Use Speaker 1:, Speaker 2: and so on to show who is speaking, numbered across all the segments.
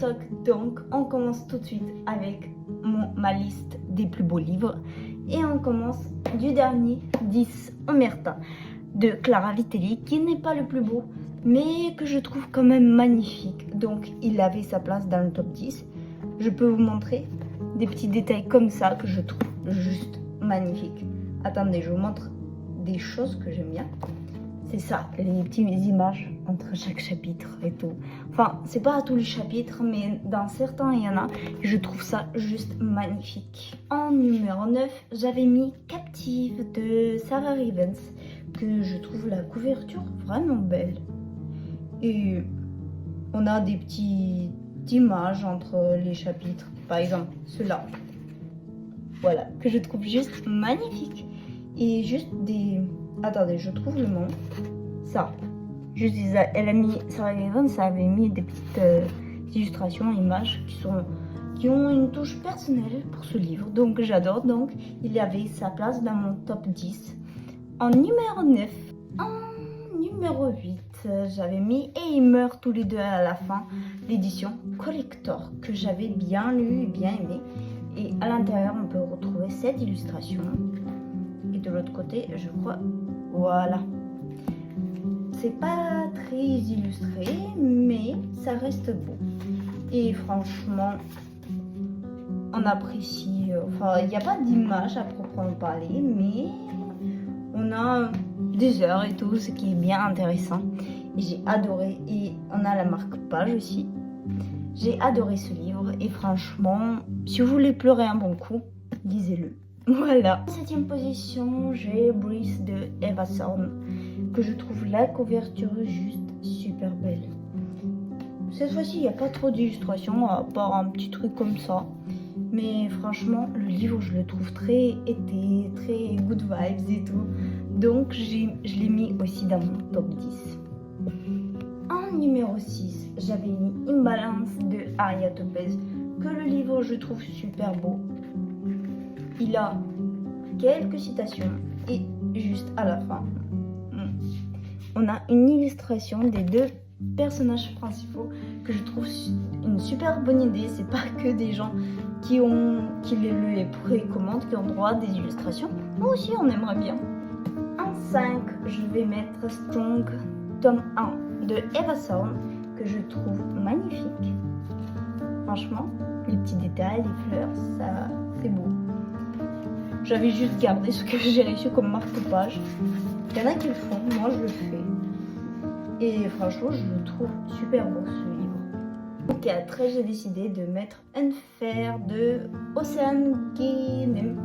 Speaker 1: stock, donc on commence tout de suite avec ma liste des plus beaux livres. Et on commence du dernier, 10 Omerta, de Clara Vitelli, qui n'est pas le plus beau, mais que je trouve quand même magnifique. Donc il avait sa place dans le top 10. Je peux vous montrer des petits détails comme ça que je trouve juste magnifiques. Attendez, je vous montre des choses que j'aime bien. C'est ça, les petites images entre chaque chapitre et tout. Enfin, c'est pas à tous les chapitres, mais dans certains, il y en a. Et je trouve ça juste magnifique. En numéro 9, j'avais mis Captive de Sarah Rivens, que je trouve la couverture vraiment belle. Et on a des petites images entre les chapitres. Par exemple, ceux-là. Voilà, que je trouve juste magnifique. Et juste des... Attendez, je trouve le nom. Ça. Juste, elle a mis... Sarah Rivens, ça avait mis des petites illustrations, images qui ont une touche personnelle pour ce livre. Donc, j'adore. Donc, il y avait sa place dans mon top 10. En numéro 9, en numéro 8, j'avais mis Et ils meurent tous les deux à la fin, l'édition collector, que j'avais bien lu et bien aimé. Et à l'intérieur, on peut retrouver cette illustration. Et de l'autre côté, je crois, voilà. C'est pas très illustré, mais ça reste beau. Et franchement, on apprécie. Enfin, il n'y a pas d'image à proprement parler, mais on a des heures et tout, ce qui est bien intéressant. Et j'ai adoré. Et on a la marque page aussi. J'ai adoré ce livre et franchement, si vous voulez pleurer un bon coup, lisez-le. Voilà. En 7e position, j'ai Breathe de Eva Thorne, que je trouve la couverture juste super belle. Cette fois-ci, il n'y a pas trop d'illustrations, à part un petit truc comme ça. Mais franchement, le livre, je le trouve très été, très good vibes et tout. Donc, je l'ai mis aussi dans mon top 10. En numéro 6, j'avais mis Imbalance de Aria Topez, que le livre, je trouve super beau. Il a quelques citations et juste à la fin, on a une illustration des deux personnages principaux que je trouve une super bonne idée. C'est pas que des gens qui les lu et précommandent qui ont droit à des illustrations. Nous aussi, on aimerait bien. En 5, je vais mettre Strong, tome 1 de Eva Thorne, que je trouve magnifique. Franchement, les petits détails, les fleurs, ça, c'est beau. J'avais juste gardé ce que j'ai reçu comme marque-page. Il y en a qui le font, moi je le fais. Et franchement, je le trouve super beau ce livre. Donc à 13, j'ai décidé de mettre Unfair de Océane Guénem,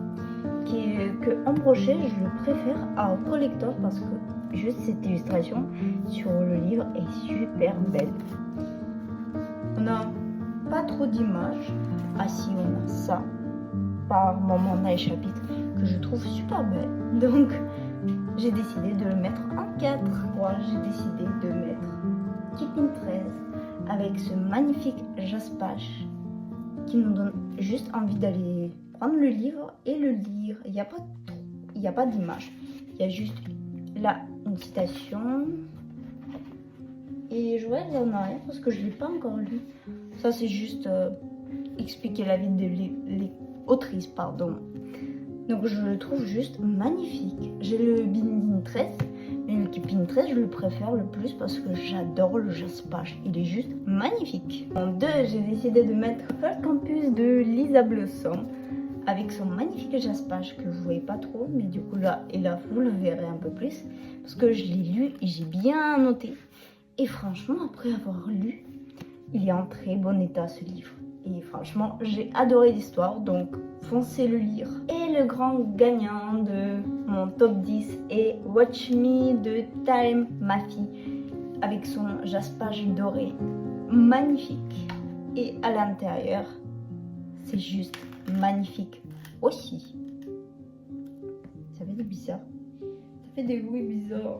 Speaker 1: que en brochet, je le préfère à un collector parce que juste cette illustration sur le livre est super belle. On n'a pas trop d'images. Ah si, on a ça. Par moment, on a les chapitres que je trouve super belles. Donc, j'ai décidé de le mettre en 4. Moi, j'ai décidé de mettre Keeping 13 avec ce magnifique jaspage qui nous donne juste envie d'aller prendre le livre et le lire. Il n'y a pas d'image. Il y a juste là une citation. Et je vais aller en arrière parce que je ne l'ai pas encore lu. Ça, c'est juste expliquer la vie de l'autrice, pardon. Donc je le trouve juste magnifique. J'ai le Binding 13, mais le Keeping 13 je le préfère le plus parce que j'adore le jaspage. Il est juste magnifique. En 2, j'ai décidé de mettre Fall Campus de Lisa Blossom avec son magnifique jaspage que je ne voyais pas trop, mais du coup là et là vous le verrez un peu plus parce que je l'ai lu et j'ai bien noté. Et franchement, après avoir lu, il est en très bon état ce livre. Et franchement, j'ai adoré l'histoire, donc foncez le lire. Et le grand gagnant de mon top 10 est Watch Me de Time Mafi, avec son jaspage doré, magnifique. Et à l'intérieur, c'est juste magnifique aussi. Ça fait des bizarres. Ça fait des bruits bizarres.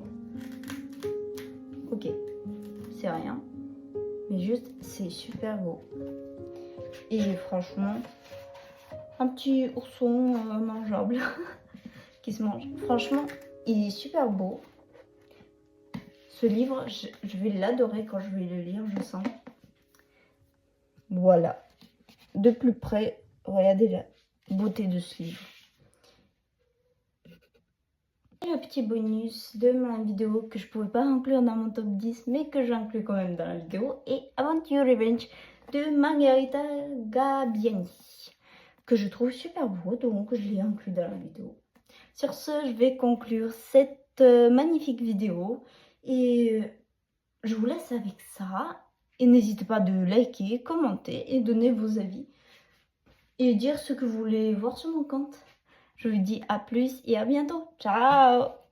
Speaker 1: Ok, c'est rien. Mais juste, c'est super beau. Et franchement, un petit ourson mangeable qui se mange. Franchement, il est super beau. Ce livre, je vais l'adorer quand je vais le lire, je sens. Voilà. De plus près, regardez la beauté de ce livre. Et le petit bonus de ma vidéo que je pouvais pas inclure dans mon top 10, mais que j'inclus quand même dans la vidéo, est Aventure Revenge de Margherita Gabbiani, que je trouve super beau, donc je l'ai inclus dans la vidéo. Sur ce, je vais conclure cette magnifique vidéo et je vous laisse avec ça. Et n'hésitez pas de liker, commenter et donner vos avis et dire ce que vous voulez voir sur mon compte. Je vous dis à plus et à bientôt. Ciao!